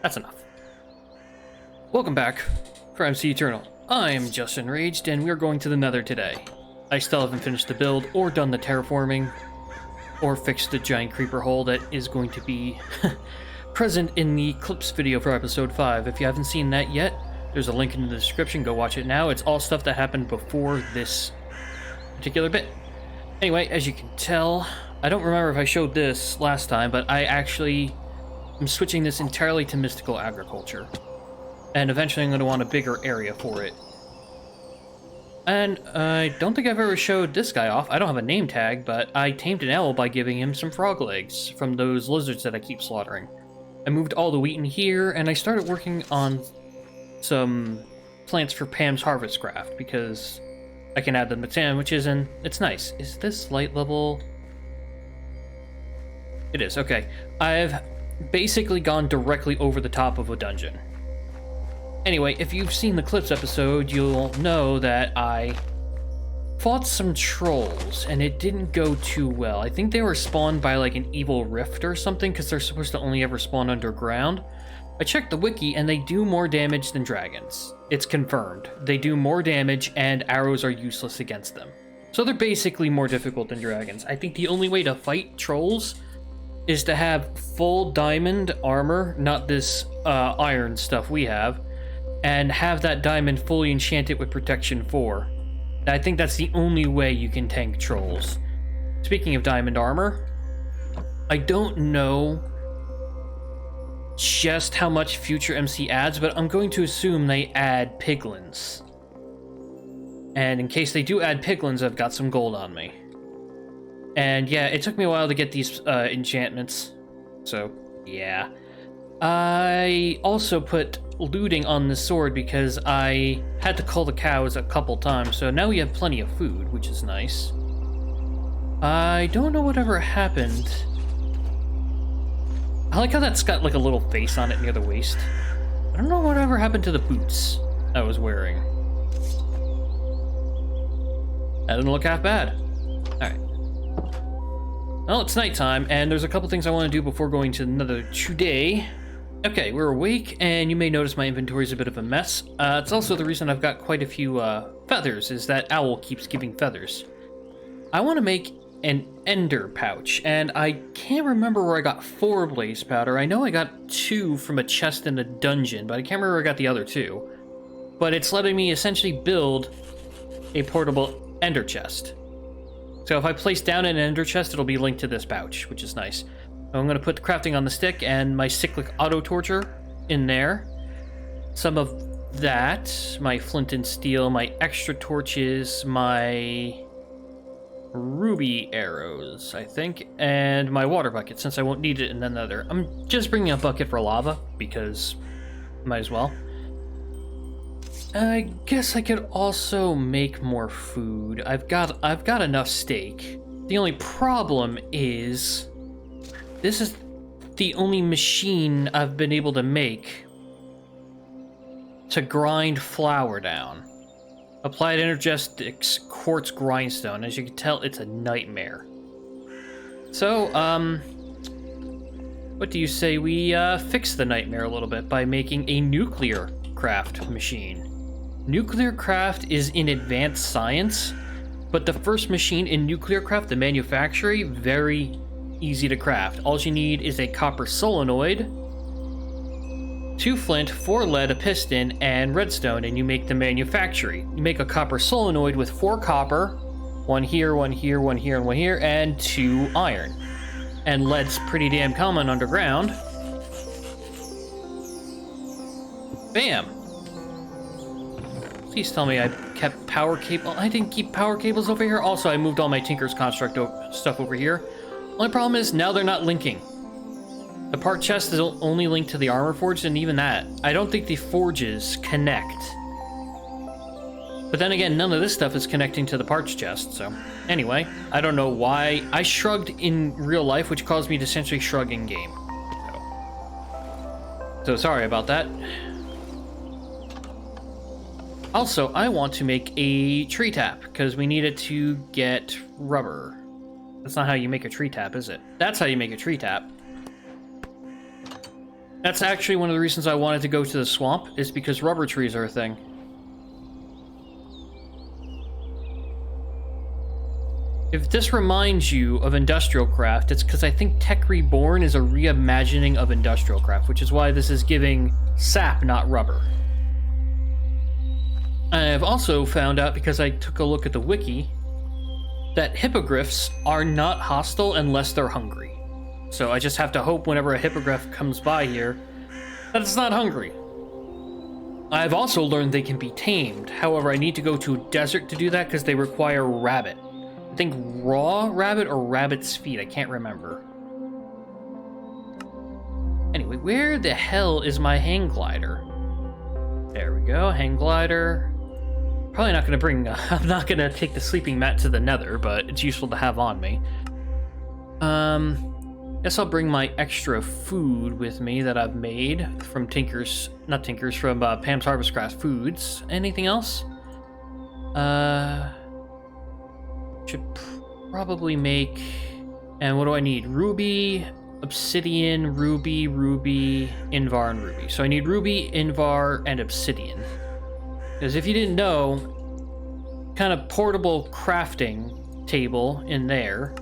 That's enough. Welcome back for MC Eternal. I'm just enraged, and we're going to the Nether today. I still haven't finished the build, or done the terraforming, or fixed the giant creeper hole that is going to be present in the clips video for episode 5. If you haven't seen that yet, there's a link in the description. Go watch it now. It's all stuff that happened before this particular bit. Anyway, as you can tell, I don't remember if I showed this last time, but I'm switching this entirely to Mystical Agriculture. And eventually I'm going to want a bigger area for it. And I don't think I've ever showed this guy off. I don't have a name tag, but I tamed an owl by giving him some frog legs from those lizards that I keep slaughtering. I moved all the wheat in here, and I started working on some plants for Pam's harvest craft, because I can add them to sandwiches, and it's nice. Is this light level? It is, okay. I've basically gone directly over the top of a dungeon. Anyway, if you've seen the Clips episode, you'll know that I fought some trolls, and it didn't go too well. I think they were spawned by like an evil rift or something, because they're supposed to only ever spawn underground. I checked the wiki, and they do more damage than dragons. It's confirmed. They do more damage, and arrows are useless against them. So they're basically more difficult than dragons. I think the only way to fight trolls is to have full diamond armor, not this iron stuff we have, and have that diamond fully enchanted with protection 4. I think that's the only way you can tank trolls. Speaking of diamond armor, I don't know just how much future MC adds, but I'm going to assume they add piglins. And in case they do add piglins, I've got some gold on me. And yeah, it took me a while to get these enchantments, so yeah. I also put looting on the sword because I had to cull the cows a couple times, so now we have plenty of food, which is nice. I don't know whatever happened. I like how that's got like a little face on it near the waist. I don't know whatever happened to the boots I was wearing. That doesn't look half bad. Alright. Well, it's nighttime, and there's a couple things I want to do before going to another today. Okay, we're awake, and you may notice my inventory is a bit of a mess. It's also the reason I've got quite a few feathers, is that owl keeps giving feathers. I want to make an ender pouch, and I can't remember where I got 4 blaze powder. I know I got 2 from a chest in a dungeon, but I can't remember where I got the other 2. But it's letting me essentially build a portable ender chest. So if I place down an ender chest, it'll be linked to this pouch, which is nice. I'm going to put the crafting on the stick and my cyclic auto torture in there. Some of that, my flint and steel, my extra torches, my ruby arrows, I think, and my water bucket, since I won't need it in the Nether. I'm just bringing a bucket for lava, because might as well. I guess I could also make more food. I've got enough steak. The only problem is this is the only machine I've been able to make to grind flour down. Applied Energetics Quartz Grindstone. As you can tell, it's a nightmare. So, what do you say we fix the nightmare a little bit by making a nuclear craft machine? Nuclear craft is in advanced science, but the first machine in nuclear craft, the manufacturing, very easy to craft. All you need is a copper solenoid, 2 flint, 4 lead, a piston, and redstone, and you make the manufacturing. You make a copper solenoid with 4 copper, 1 here, 1 here, 1 here, and 1 here, and 2 iron. And lead's pretty damn common underground. Bam! Please tell me I kept power cable. I didn't keep power cables over here. Also, I moved all my Tinker's Construct stuff over here. Only problem is now they're not linking. The part chest is only linked to the armor forge, and even that, I don't think the forges connect. But then again, none of this stuff is connecting to the parts chest, so... Anyway, I don't know why. I shrugged in real life, which caused me to essentially shrug in-game. So sorry about that. Also, I want to make a tree tap, because we need it to get rubber. That's not how you make a tree tap, is it? That's how you make a tree tap. That's actually one of the reasons I wanted to go to the swamp, is because rubber trees are a thing. If this reminds you of Industrial Craft, it's because I think Tech Reborn is a reimagining of Industrial Craft, which is why this is giving sap, not rubber. I've also found out, because I took a look at the wiki, that hippogriffs are not hostile unless they're hungry. So I just have to hope whenever a hippogriff comes by here that it's not hungry. I've also learned they can be tamed. However, I need to go to a desert to do that because they require rabbit. I think raw rabbit or rabbit's feet. I can't remember. Anyway, where the hell is my hang glider? There we go, hang glider. Probably not going to bring... I'm not going to take the sleeping mat to the Nether, but it's useful to have on me. Guess I'll bring my extra food with me that I've made from Tinker's... Not Tinker's, from Pam's Harvest Craft Foods. Anything else? Should probably make... And what do I need? Ruby, obsidian, ruby, invar, and ruby. So I need ruby, invar, and obsidian. Because if you didn't know, kind of portable crafting table in there.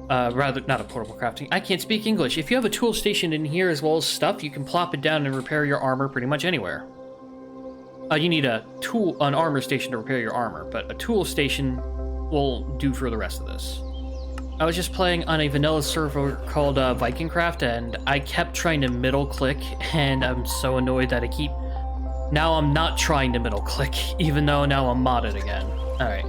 Rather, not a portable crafting. I can't speak English. If you have a tool station in here as well as stuff, you can plop it down and repair your armor pretty much anywhere. You need an armor station to repair your armor, but a tool station will do for the rest of this. I was just playing on a vanilla server called Vikingcraft, and I kept trying to middle click, and I'm so annoyed that I keep... Now I'm not trying to middle click, even though now I'm modded again. Alright.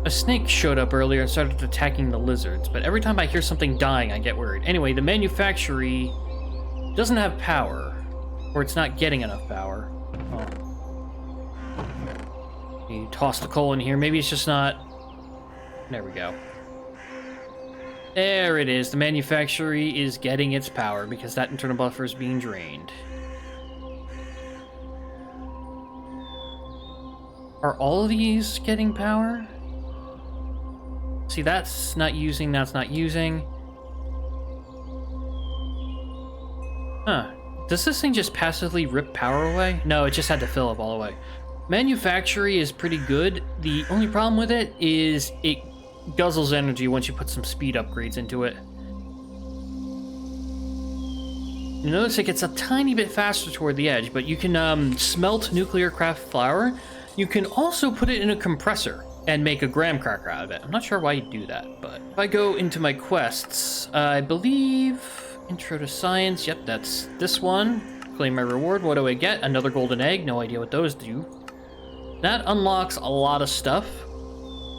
A snake showed up earlier and started attacking the lizards, but every time I hear something dying, I get worried. Anyway, the manufactory doesn't have power, or it's not getting enough power. Oh. You toss the coal in here. Maybe it's just not... There we go. There it is. The manufactory is getting its power because that internal buffer is being drained. Are all of these getting power? See, that's not using, that's not using. Huh. Does this thing just passively rip power away? No, it just had to fill up all the way. Manufactory is pretty good. The only problem with it is it guzzles energy once you put some speed upgrades into it. You notice it gets a tiny bit faster toward the edge, but you can smelt nuclear craft flour. You can also put it in a compressor and make a graham cracker out of it. I'm not sure why you do that, but if I go into my quests, I believe Intro to Science, yep, that's this one. Claim my reward. What do I get? Another golden egg. No idea what those do. That unlocks a lot of stuff,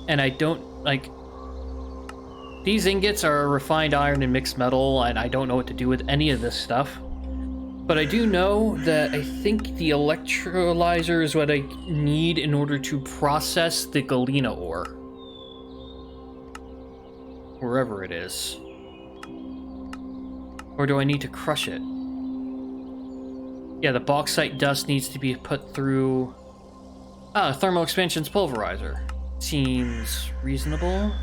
and I don't, like, these ingots are refined iron and mixed metal, and I don't know what to do with any of this stuff. But I do know that I think the electrolyzer is what I need in order to process the galena ore. Wherever it is. Or do I need to crush it? Yeah, the bauxite dust needs to be put through... thermal expansion's pulverizer. Seems reasonable.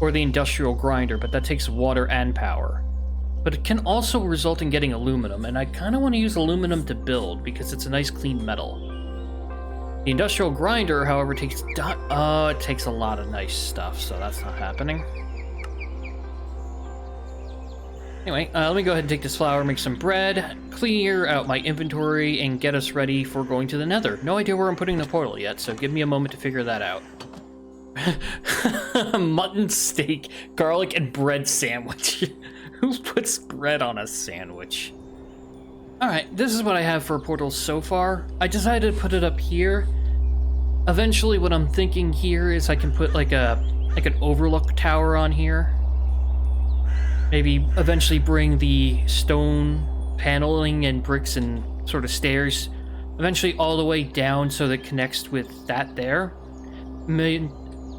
Or the industrial grinder, but that takes water and power. But it can also result in getting aluminum, and I kind of want to use aluminum to build because it's a nice clean metal. The industrial grinder, however, takes it takes a lot of nice stuff, so that's not happening. Anyway, let me go ahead and take this flour, make some bread, clear out my inventory, and get us ready for going to the Nether. No idea where I'm putting the portal yet, so give me a moment to figure that out. Mutton steak, garlic, and bread sandwich. Who puts bread on a sandwich? Alright, this is what I have for portals so far. I decided to put it up here. Eventually what I'm thinking here is I can put like an overlook tower on here. Maybe eventually bring the stone paneling and bricks and sort of stairs eventually all the way down so that it connects with that there. I mean,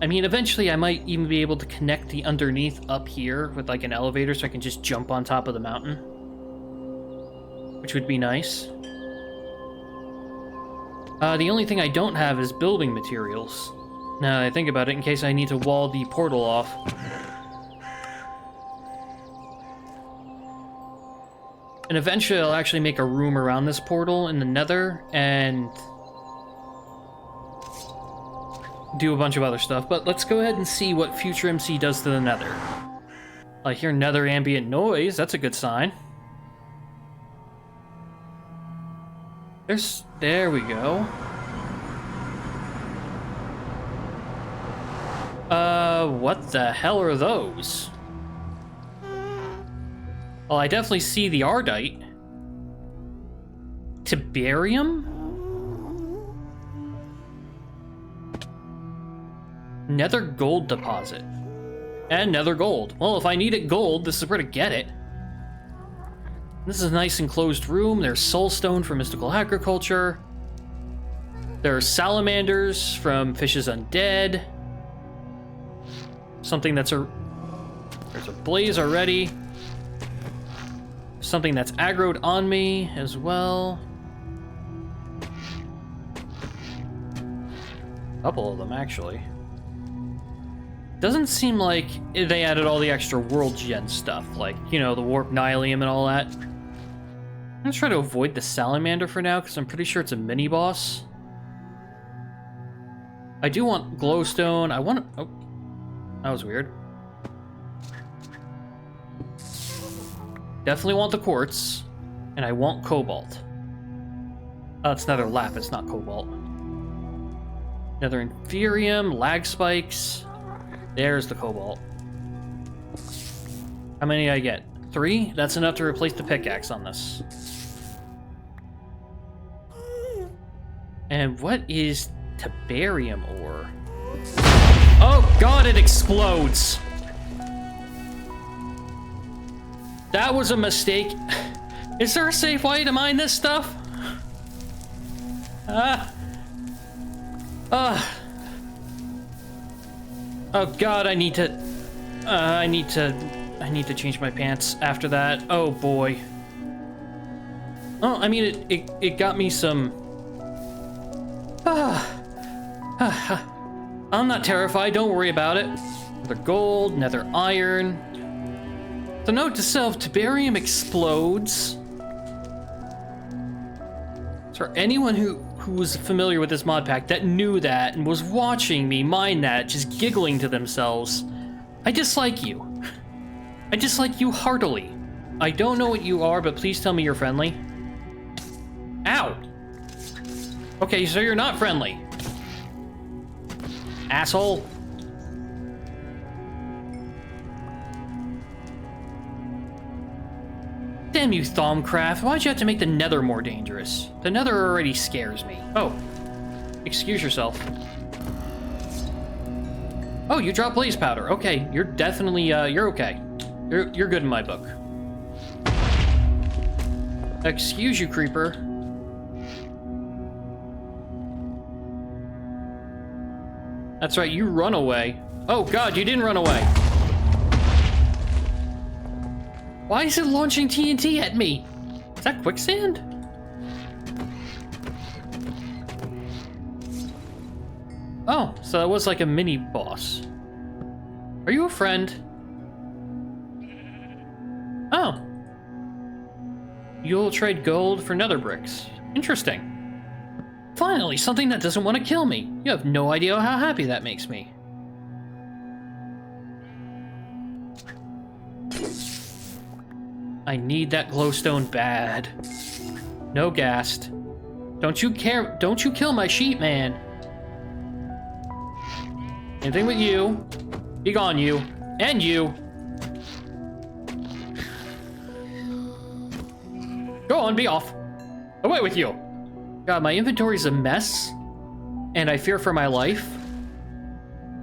eventually I might even be able to connect the underneath up here with like an elevator so I can just jump on top of the mountain, which would be nice. The only thing I don't have is building materials. Now that I think about it, in case I need to wall the portal off. And eventually I'll actually make a room around this portal in the Nether and do a bunch of other stuff. But let's go ahead and see what Future MC does to the Nether. I hear Nether ambient noise. That's a good sign. There we go. What the hell are those? Well, I definitely see the Ardite. Tiberium? Nether gold deposit. And nether gold. Well, if I needed gold, this is where to get it. This is a nice enclosed room. There's soulstone for mystical agriculture. There are salamanders from Fishes Undead. Something that's there's a blaze already. Something that's aggroed on me as well. A couple of them, actually. Doesn't seem like they added all the extra world gen stuff, like, you know, the warp nylium and all that. I'm gonna try to avoid the salamander for now, because I'm pretty sure it's a mini-boss. I do want glowstone. I want... Oh, that was weird. Definitely want the quartz, and I want cobalt. Oh, it's nether lapis, not cobalt. Nether inferium, lag spikes. There's the cobalt. How many did I get? 3? That's enough to replace the pickaxe on this. And what is tiberium ore? Oh god, it explodes! That was a mistake. Is there a safe way to mine this stuff? Oh god, I need to change my pants after that. Oh boy. Oh, I mean, it got me some... I'm not terrified, don't worry about it. Nether gold, nether iron. The note to self, tiberium explodes. For anyone who was familiar with this mod pack that knew that and was watching me mine that, just giggling to themselves, I dislike you. I dislike you heartily. I don't know what you are, but please tell me you're friendly. Ow! Okay, so you're not friendly. Asshole. Damn you, Thaumcraft. Why'd you have to make the Nether more dangerous? The Nether already scares me. Oh. Excuse yourself. Oh, you dropped blaze powder. Okay, you're definitely, you're okay. You're good in my book. Excuse you, creeper. That's right, you run away. Oh god, you didn't run away. Why is it launching TNT at me? Is that quicksand? Oh, so that was like a mini boss. Are you a friend? Oh. You'll trade gold for nether bricks. Interesting. Finally, something that doesn't want to kill me. You have no idea how happy that makes me. I need that glowstone bad. No ghast. Don't you care? Don't you kill my sheep, man. Anything with you. Be gone, you. And you. Go on, be off. Away with you. God, my inventory's a mess, and I fear for my life,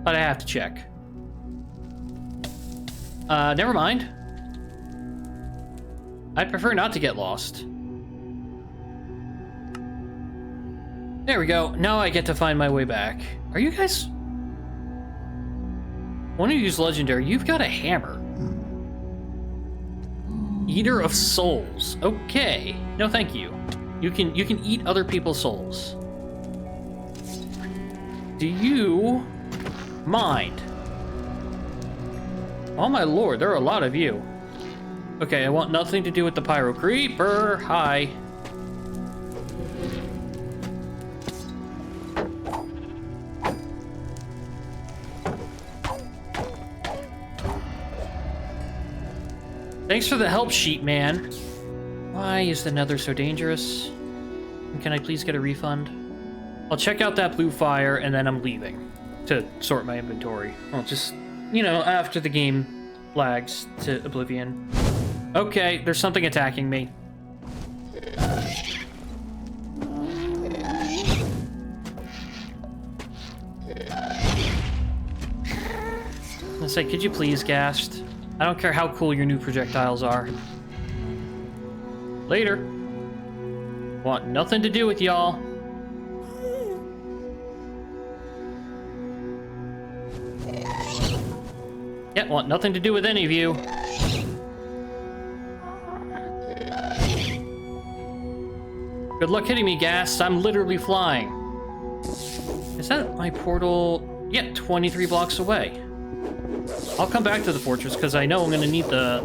but I have to check. Never mind. I'd prefer not to get lost. There we go. Now I get to find my way back. Are you guys... Want to use legendary? You've got a hammer. Eater of souls. Okay. No, thank you. You can eat other people's souls. Do you mind? Oh my lord, there are a lot of you. Okay, I want nothing to do with the pyro creeper. Hi. Thanks for the help sheet, man. Why is the Nether so dangerous? Can I please get a refund? I'll check out that blue fire and then I'm leaving to sort my inventory. Well, just, you know, after the game lags to oblivion. Okay, there's something attacking me. Let's say, could you please, Ghast? I don't care how cool your new projectiles are. Later. Want nothing to do with y'all. Yeah, want nothing to do with any of you. Good luck hitting me, Gas. I'm literally flying. Is that my portal? Yeah, 23 blocks away. I'll come back to the fortress because I know I'm going to need the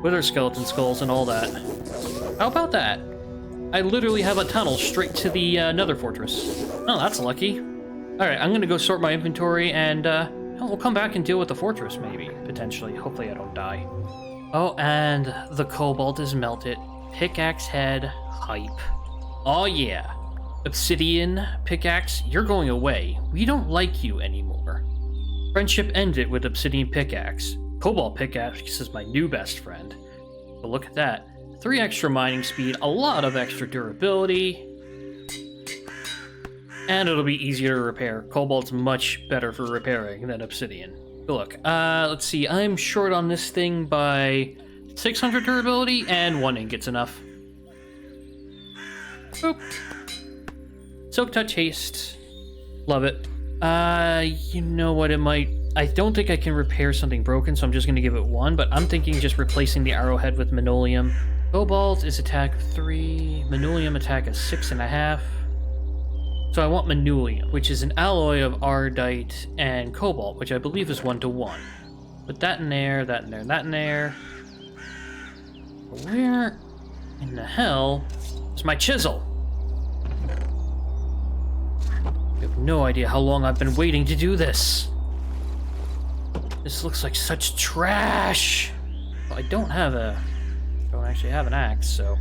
wither skeleton skulls and all that. How about that? I literally have a tunnel straight to the Nether fortress. Oh, that's lucky. Alright, I'm going to go sort my inventory and we'll come back and deal with the fortress maybe, potentially. Hopefully I don't die. Oh, and the cobalt is melted. Pickaxe head, hype. Oh yeah. Obsidian pickaxe, you're going away. We don't like you anymore. Friendship ended with obsidian pickaxe. Cobalt pickaxe is my new best friend. But look at that. 3 extra mining speed, a lot of extra durability. And it'll be easier to repair. Cobalt's much better for repairing than obsidian. But look, let's see. I'm short on this thing by 600 durability, and 1 ingot's enough. Boop. Silk touch haste. Love it. You know what, it might... I don't think I can repair something broken, so I'm just going to give it 1, but I'm thinking just replacing the arrowhead with Minoleum. Cobalt is attack of 3, Minoleum attack of 6.5. So I want Minoleum, which is an alloy of Ardite and Cobalt, which I believe is 1-to-1. Put that in there, that in there, that in there. Where in the hell is my chisel? I have no idea how long I've been waiting to do this. This looks like such trash. Well, I don't actually have an axe, so.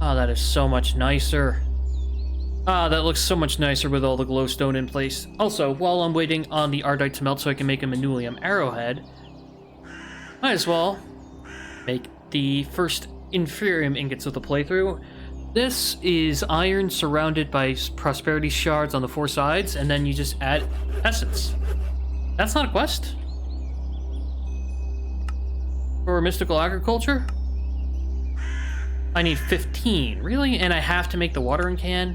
Oh, that is so much nicer. Ah, that looks so much nicer with all the glowstone in place. Also, while I'm waiting on the Ardite to melt so I can make a Minoleum arrowhead, might as well make the first Inferium Ingots of the playthrough. This is iron surrounded by prosperity shards on the 4 sides, and then you just add essence. That's not a quest. For mystical agriculture? I need 15. Really? And I have to make the watering can?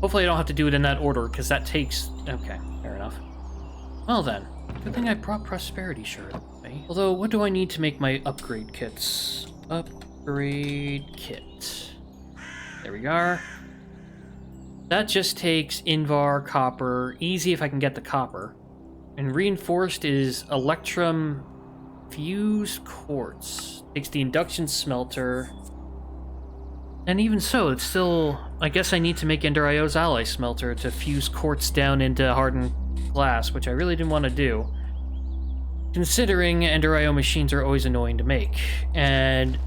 Hopefully I don't have to do it in that order, because that takes... Okay, fair enough. Well then, good thing I brought prosperity shard with me. Although, what do I need to make my upgrade kits? Upgrade kit. There we are. That just takes Invar, copper. Easy if I can get the copper. And reinforced is Electrum fused quartz. Takes the induction smelter. And even so, it's still... I guess I need to make Ender IO's ally smelter to fuse quartz down into hardened glass, which I really didn't want to do. Considering Ender IO machines are always annoying to make. And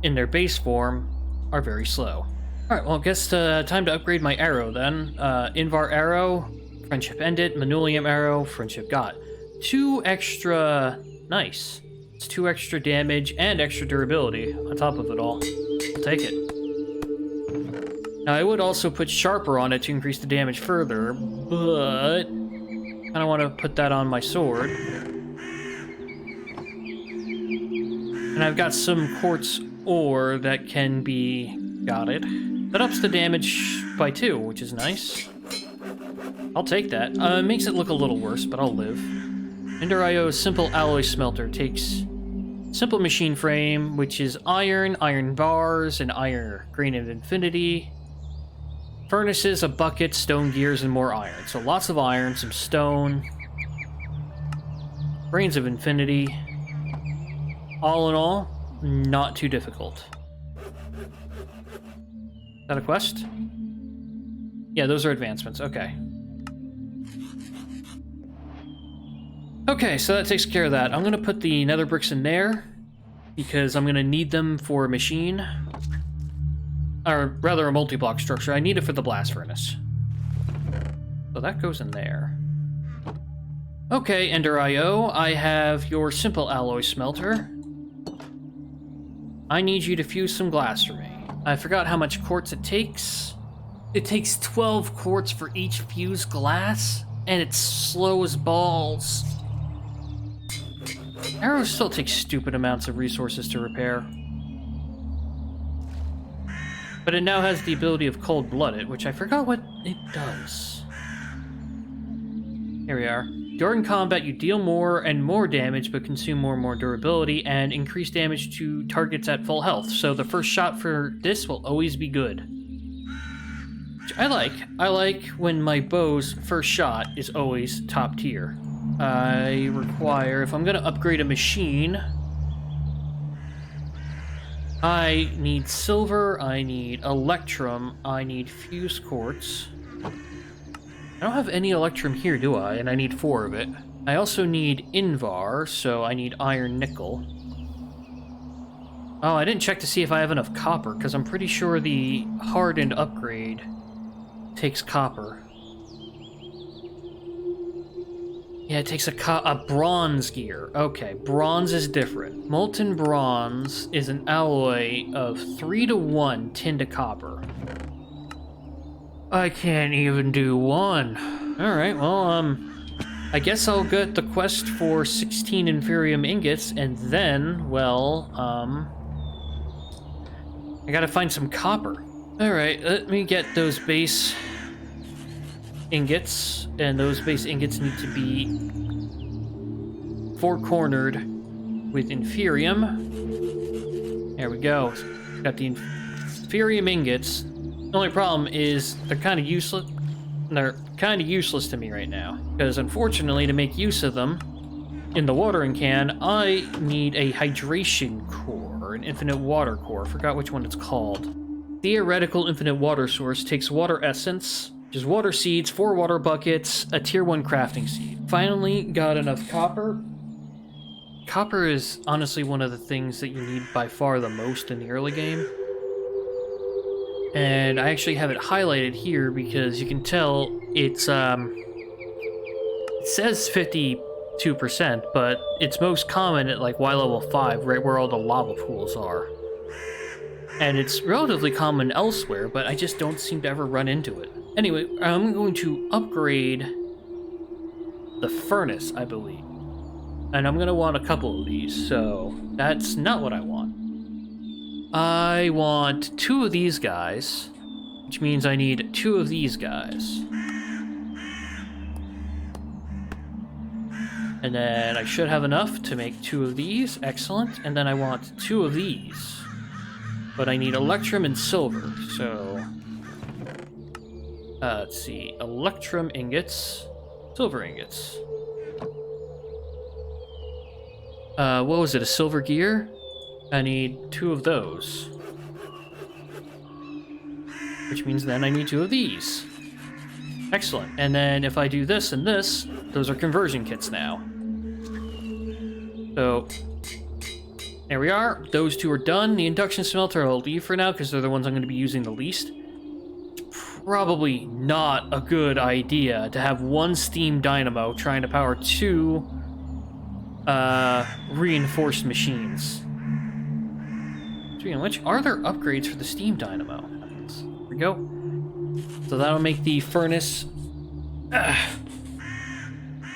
in their base form, are very slow. Alright, well, I guess time to upgrade my arrow then. Invar arrow, friendship ended. Minoleum arrow, friendship got. 2 extra... Nice. It's 2 extra damage and extra durability on top of it all. I'll take it. Now, I would also put Sharper on it to increase the damage further, but I don't want to put that on my sword. And I've got some quartz ore that can be gotted. That ups the damage by 2, which is nice. I'll take that. It makes it look a little worse, but I'll live. Ender IO's Simple Alloy Smelter takes Simple Machine Frame, which is iron, iron bars, and iron Grain of Infinity. Furnaces, a bucket, stone gears, and more iron. So lots of iron, some stone. Grains of Infinity. All in all, not too difficult. Is that a quest? Yeah, those are advancements. Okay. Okay, so that takes care of that. I'm going to put the nether bricks in there because I'm going to need them for a machine. Or rather, a multi-block structure. I need it for the blast furnace. So that goes in there. Okay, Ender IO, I have your Simple Alloy Smelter. I need you to fuse some glass for me. I forgot how much quartz it takes. It takes 12 quartz for each fused glass, and it's slow as balls. Arrows still take stupid amounts of resources to repair. But it now has the ability of cold-blooded, which I forgot what it does. Here we are. During combat, you deal more and more damage, but consume more and more durability, and increase damage to targets at full health. So the first shot for this will always be good. Which I like. I like when my bow's first shot is always top tier. I require, if I'm going to upgrade a machine, I need silver, I need electrum, I need fused quartz. I don't have any electrum here, do I? And I need 4 of it. I also need invar, so I need iron nickel. Oh, I didn't check to see if I have enough copper, because I'm pretty sure the hardened upgrade takes copper. Yeah, it takes a bronze gear. Okay, bronze is different. Molten bronze is an alloy of 3-to-1 tin to copper. I can't even do 1. Alright, well, I guess I'll get the quest for 16 Inferium Ingots, and then, well, I gotta find some copper. Alright, let me get those base ingots, and those base ingots need to be 4-cornered with Inferium. There we go. Got the Inferium Ingots. The only problem is they're kind of useless. They're kind of useless to me right now, because unfortunately, to make use of them in the watering can, I need a hydration core, an infinite water core. I forgot which one it's called. Theoretical infinite water source takes water essence, which is water seeds, 4 water buckets, a tier 1 crafting seed. Finally, got enough copper. Copper is honestly one of the things that you need by far the most in the early game. And I actually have it highlighted here because you can tell it's, it says 52%, but it's most common at like Y level 5, right where all the lava pools are. And it's relatively common elsewhere, but I just don't seem to ever run into it. Anyway, I'm going to upgrade the furnace, I believe. And I'm going to want a couple of these, so that's not what I want. I want 2 of these guys, which means I need 2 of these guys. And then I should have enough to make 2 of these. Excellent. And then I want 2 of these. But I need electrum and silver, so... let's see. Electrum ingots. Silver ingots. What was it? A silver gear? I need 2 of those. Which means then I need 2 of these. Excellent. And then if I do this and this, those are conversion kits now. So, there we are. Those 2 are done. The induction smelter I'll leave for now because they're the ones I'm going to be using the least. Probably not a good idea to have 1 steam dynamo trying to power 2 reinforced machines. Speaking of which, are there upgrades for the steam dynamo? There we go. So that'll make the furnace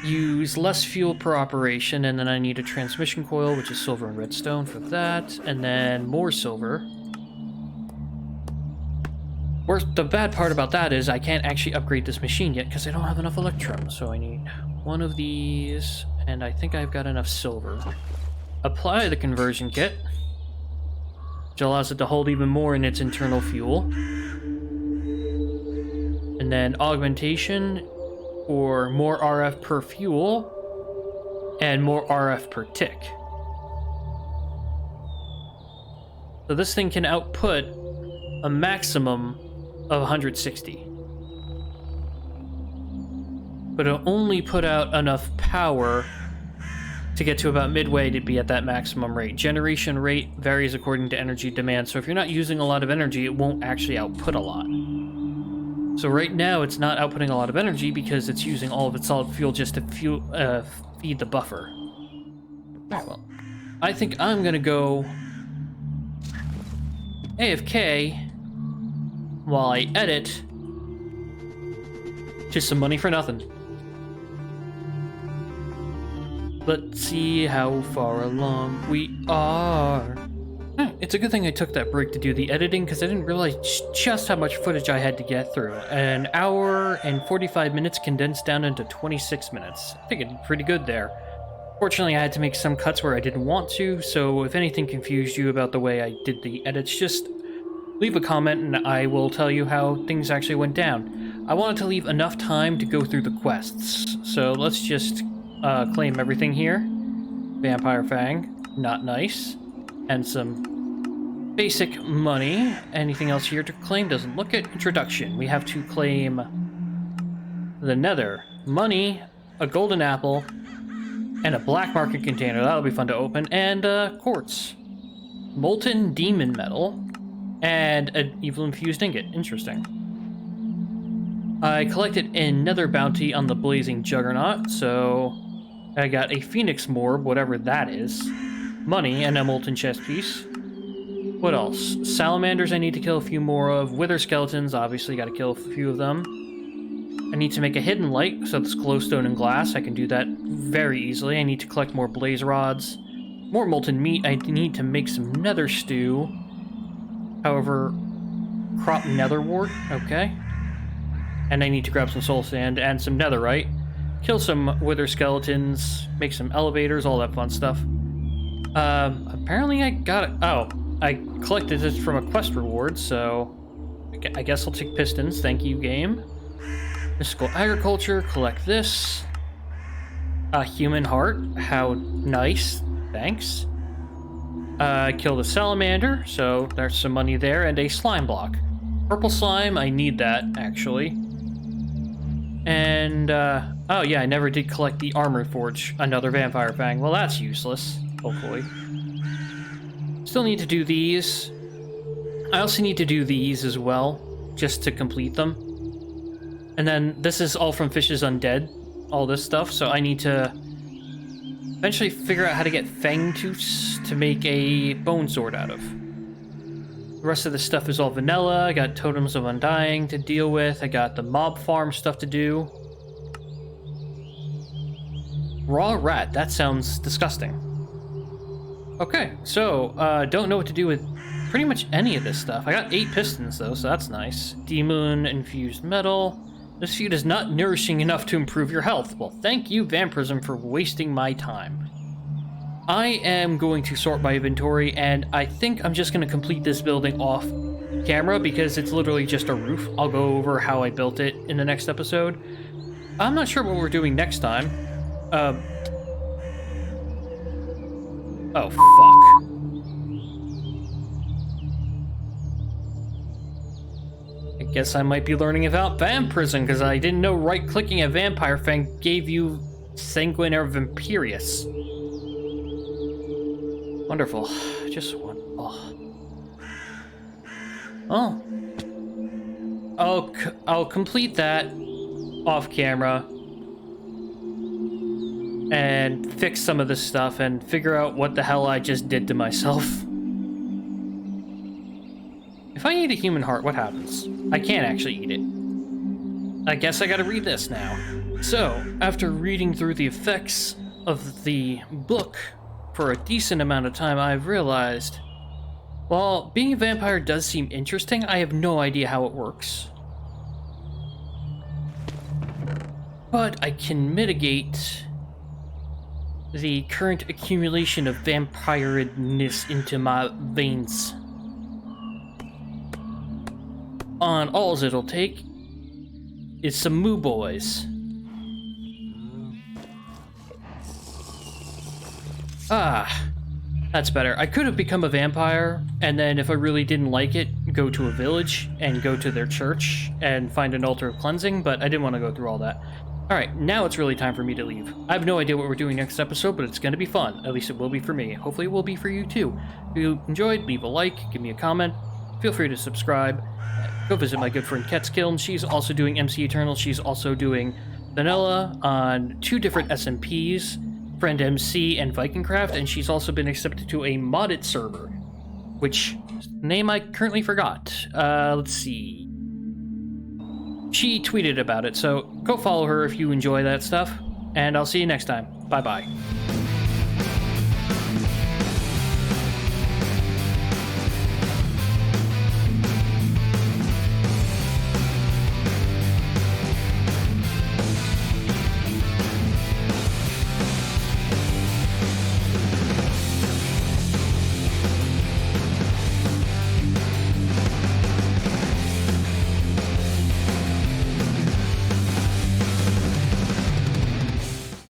use less fuel per operation, and then I need a transmission coil, which is silver and redstone for that, and then more silver. The bad part about that is I can't actually upgrade this machine yet because I don't have enough electrum, so I need one of these, and I think I've got enough silver. Apply the conversion kit, which allows it to hold even more in its internal fuel. And then augmentation for more RF per fuel and more RF per tick. So this thing can output a maximum of 160. But it'll only put out enough power to get to about midway to be at that maximum rate. Generation rate varies according to energy demand, so if you're not using a lot of energy, it won't actually output a lot. So right now, it's not outputting a lot of energy because it's using all of its solid fuel just to feed the buffer. Alright, well, I think I'm gonna go AFK while I edit just some money for nothing. Let's see how far along we are. It's a good thing I took that break to do the editing because I didn't realize just how much footage I had to get through. An hour and 45 minutes condensed down into 26 minutes. I think it's pretty good there. Fortunately, I had to make some cuts where I didn't want to, so if anything confused you about the way I did the edits, just leave a comment and I will tell you how things actually went down. I wanted to leave enough time to go through the quests, so let's just claim everything here. Vampire Fang, not nice. And some basic money. Anything else here to claim? Doesn't look it. Introduction. We have to claim the Nether. Money, a golden apple, and a black market container. That'll be fun to open. And quartz. Molten demon metal. And an evil infused ingot. Interesting. I collected a Nether bounty on the blazing juggernaut, so I got a phoenix morb, whatever that is. Money and a molten chest piece. What else? Salamanders I need to kill a few more of. Wither skeletons, obviously got to kill a few of them. I need to make a hidden light, so that's glowstone and glass. I can do that very easily. I need to collect more blaze rods. More molten meat. I need to make some nether stew. However, crop nether wart. Okay. And I need to grab some soul sand and some netherite. Kill some wither skeletons. Make some elevators, all that fun stuff. Apparently I got it. Oh, I collected this from a quest reward, so I guess I'll take pistons. Thank you, game. Mystical Agriculture, collect this. A human heart, how nice. Thanks. Kill the salamander, so there's some money there, and a slime block. Purple slime, I need that, actually. And, oh yeah, I never did collect the armor forge, another vampire fang. Well, that's useless. Hopefully. Still need to do these. I also need to do these as well, just to complete them. And then this is all from Fish's Undead, all this stuff, so I need to eventually figure out how to get fang tooths to make a bone sword out of. The rest of the stuff is all vanilla. I got totems of undying to deal with. I got the mob farm stuff to do. Raw rat, that sounds disgusting. Okay, so, don't know what to do with pretty much any of this stuff. I got 8 pistons, though, so that's nice. Demon infused metal. This feud is not nourishing enough to improve your health. Well, thank you, Vampirism, for wasting my time. I am going to sort my inventory, and I think I'm just going to complete this building off camera, because it's literally just a roof. I'll go over how I built it in the next episode. I'm not sure what we're doing next time. Oh, fuck. I guess I might be learning about Vampirism, because I didn't know right-clicking a vampire fang gave you Sanguine or Vampirius. Wonderful. Just one. Oh. I'll complete that off camera. and fix some of this stuff and figure out what the hell I just did to myself. If I eat a human heart, what happens? I can't actually eat it. I guess I gotta read this now. So, after reading through the effects of the book for a decent amount of time, I've realized, while being a vampire does seem interesting, I have no idea how it works. But I can mitigate the current accumulation of vampiredness into my veins. On alls it'll take is some moo boys. Ah, that's better. I could have become a vampire, and then if I really didn't like it, go to a village and go to their church and find an altar of cleansing, but I didn't want to go through all that. Alright, now it's really time for me to leave. I have no idea what we're doing next episode, but it's going to be fun. At least it will be for me. Hopefully it will be for you too. If you enjoyed, leave a like, give me a comment. Feel free to subscribe. Go visit my good friend Ketskiln. She's also doing MC Eternal. She's also doing Vanilla on 2 different SMPs. Friend MC and Vikingcraft, and she's also been accepted to a modded server, which name I currently forgot. Let's see. She tweeted about it, so go follow her if you enjoy that stuff, and I'll see you next time. Bye-bye.